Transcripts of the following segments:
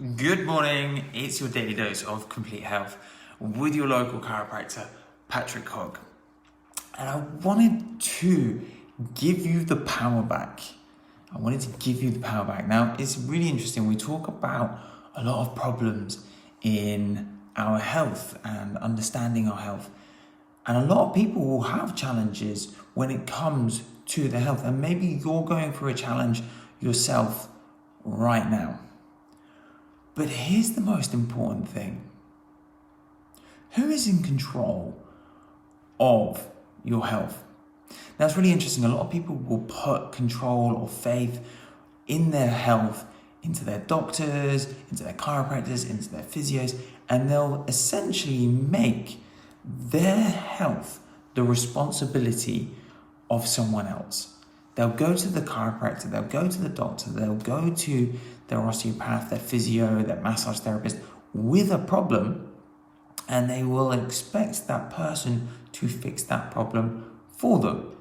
Good morning, it's your daily dose of complete health with your local chiropractor, Patrick Hogg. And I wanted to give you the power back. Now, it's really interesting. We talk about a lot of problems in our health and understanding our health. And a lot of people will have challenges when it comes to their health. And maybe you're going through a challenge yourself right now. But here's the most important thing. Who is in control of your health? Now, it's really interesting. A lot of people will put control or faith in their health into their doctors, into their chiropractors, into their physios, and they'll essentially make their health the responsibility of someone else. They'll go to the chiropractor, they'll go to the doctor, they'll go to their osteopath, their physio, their massage therapist with a problem, and they will expect that person to fix that problem for them.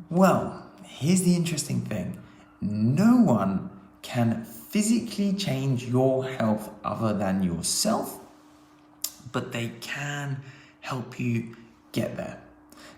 Well, here's the interesting thing. No one can physically change your health other than yourself, but they can help you get there.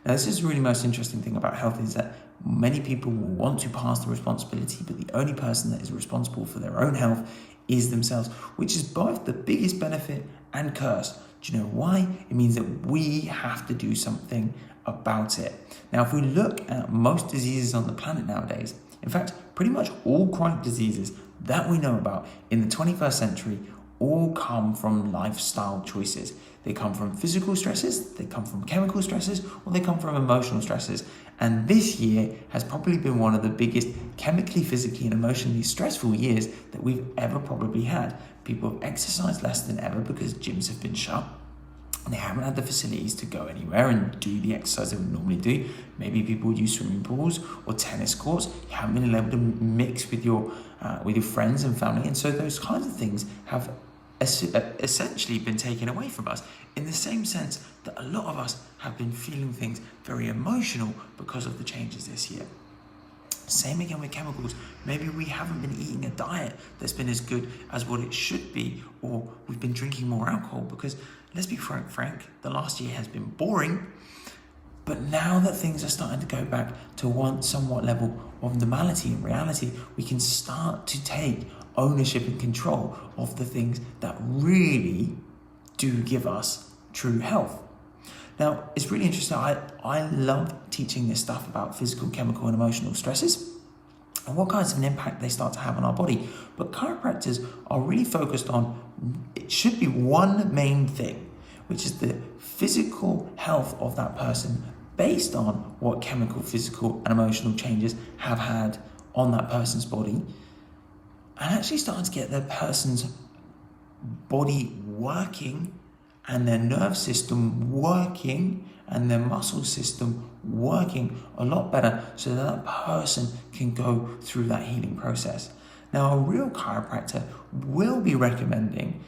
Now, this is the really most interesting thing about health is that many people will want to pass the responsibility, but the only person that is responsible for their own health is themselves, which is both the biggest benefit and curse. Do you know why? It means that we have to do something about it. Now, if we look at most diseases on the planet nowadays, in fact, pretty much all chronic diseases that we know about in the 21st century all come from lifestyle choices. They come from physical stresses, they come from chemical stresses, or they come from emotional stresses. And this year has probably been one of the biggest chemically, physically, and emotionally stressful years that we've ever probably had. People have exercised less than ever because gyms have been shut. They haven't had the facilities to go anywhere and do the exercise they would normally do. Maybe people would use swimming pools or tennis courts. You haven't been able to mix with your friends and family. And so those kinds of things have essentially been taken away from us, in the same sense that a lot of us have been feeling things very emotional because of the changes this year. Same again with chemicals. Maybe we haven't been eating a diet that's been as good as what it should be, or we've been drinking more alcohol because, let's be frank, the last year has been boring. But now that things are starting to go back to one somewhat level of normality and reality, we can start to take ownership and control of the things that really do give us true health. Now, it's really interesting. I love teaching this stuff about physical, chemical, and emotional stresses and what kinds of an impact they start to have on our body. But chiropractors are really focused on, it should be one main thing, which is the physical health of that person based on what chemical, physical, and emotional changes have had on that person's body, and actually starting to get their person's body working and their nerve system working and their muscle system working a lot better so that person can go through that healing process. Now, a real chiropractor will be recommending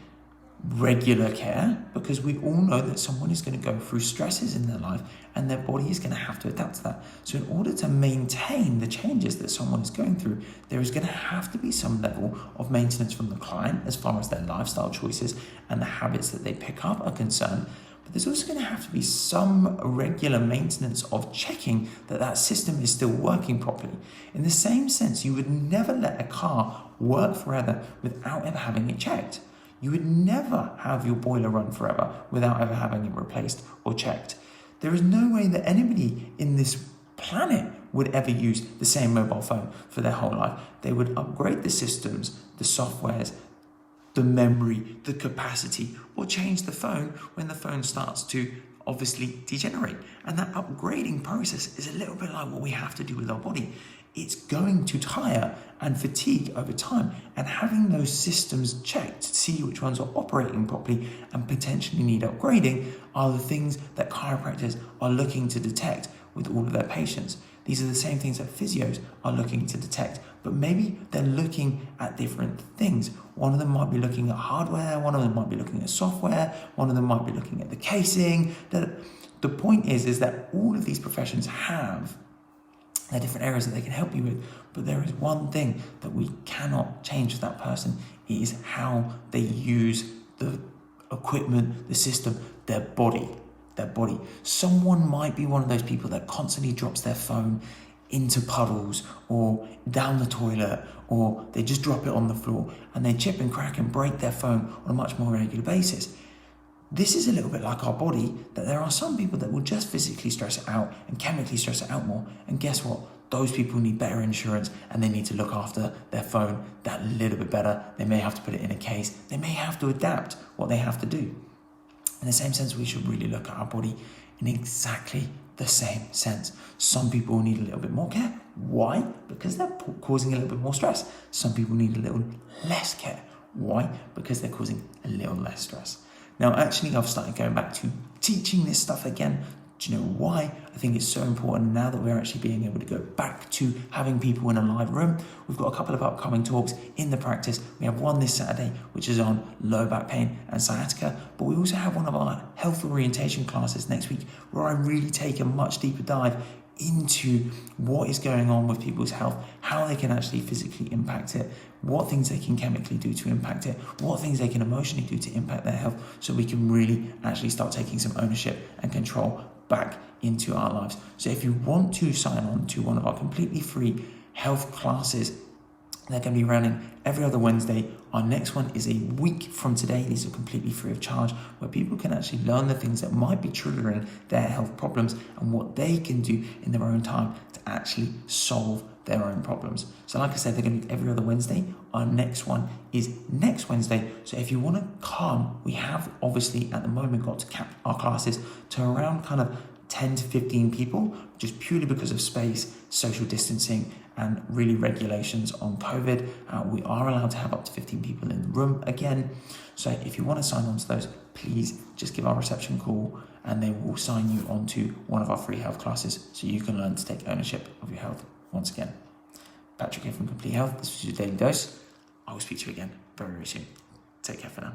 regular care because we all know that someone is going to go through stresses in their life and their body is going to have to adapt to that. So in order to maintain the changes that someone is going through, there is going to have to be some level of maintenance from the client as far as their lifestyle choices and the habits that they pick up are concerned. But there's also going to have to be some regular maintenance of checking that that system is still working properly. In the same sense, you would never let a car work forever without ever having it checked. You would never have your boiler run forever without ever having it replaced or checked. There is no way that anybody in this planet would ever use the same mobile phone for their whole life. They would upgrade the systems, the softwares, the memory, the capacity, or change the phone when the phone starts to obviously degenerate. And that upgrading process is a little bit like what we have to do with our body. It's going to tire and fatigue over time, and having those systems checked to see which ones are operating properly and potentially need upgrading are the things that chiropractors are looking to detect with all of their patients. These are the same things that physios are looking to detect, but maybe they're looking at different things. One of them might be looking at hardware, one of them might be looking at software, one of them might be looking at the casing. The point is that all of these professions have There are different areas that they can help you with, but there is one thing that we cannot change for that person. It is how they use the equipment, the system, their body. Someone might be one of those people that constantly drops their phone into puddles or down the toilet, or they just drop it on the floor and they chip and crack and break their phone on a much more regular basis. This is a little bit like our body, that there are some people that will just physically stress it out and chemically stress it out more. And guess what? Those people need better insurance, and they need to look after their phone that little bit better. They may have to put it in a case. They may have to adapt what they have to do. In the same sense, we should really look at our body in exactly the same sense. Some people need a little bit more care. Why? Because they're causing a little bit more stress. Some people need a little less care. Why? Because they're causing a little less stress. Now, actually, I've started going back to teaching this stuff again. Do you know why? I think it's so important now that we're actually being able to go back to having people in a live room. We've got a couple of upcoming talks in the practice. We have one this Saturday, which is on low back pain and sciatica, but we also have one of our health orientation classes next week, where I really take a much deeper dive into what is going on with people's health, how they can actually physically impact it, what things they can chemically do to impact it, what things they can emotionally do to impact their health, so we can really actually start taking some ownership and control back into our lives. So if you want to sign on to one of our completely free health classes, they're going to be running every other Wednesday. Our next one is a week from today. These are completely free of charge, where people can actually learn the things that might be triggering their health problems and what they can do in their own time to actually solve their own problems. So like I said, they're going to be every other Wednesday. Our next one is next Wednesday. So if you want to come, we have obviously at the moment got to cap our classes to around kind of 10 to 15 people, just purely because of space, social distancing, and really regulations on COVID. We are allowed to have up to 15 people in the room again. So if you want to sign on to those, please just give our reception a call and they will sign you onto one of our free health classes so you can learn to take ownership of your health once again. Patrick here from Complete Health. This was your daily dose. I will speak to you again very, very soon. Take care for now.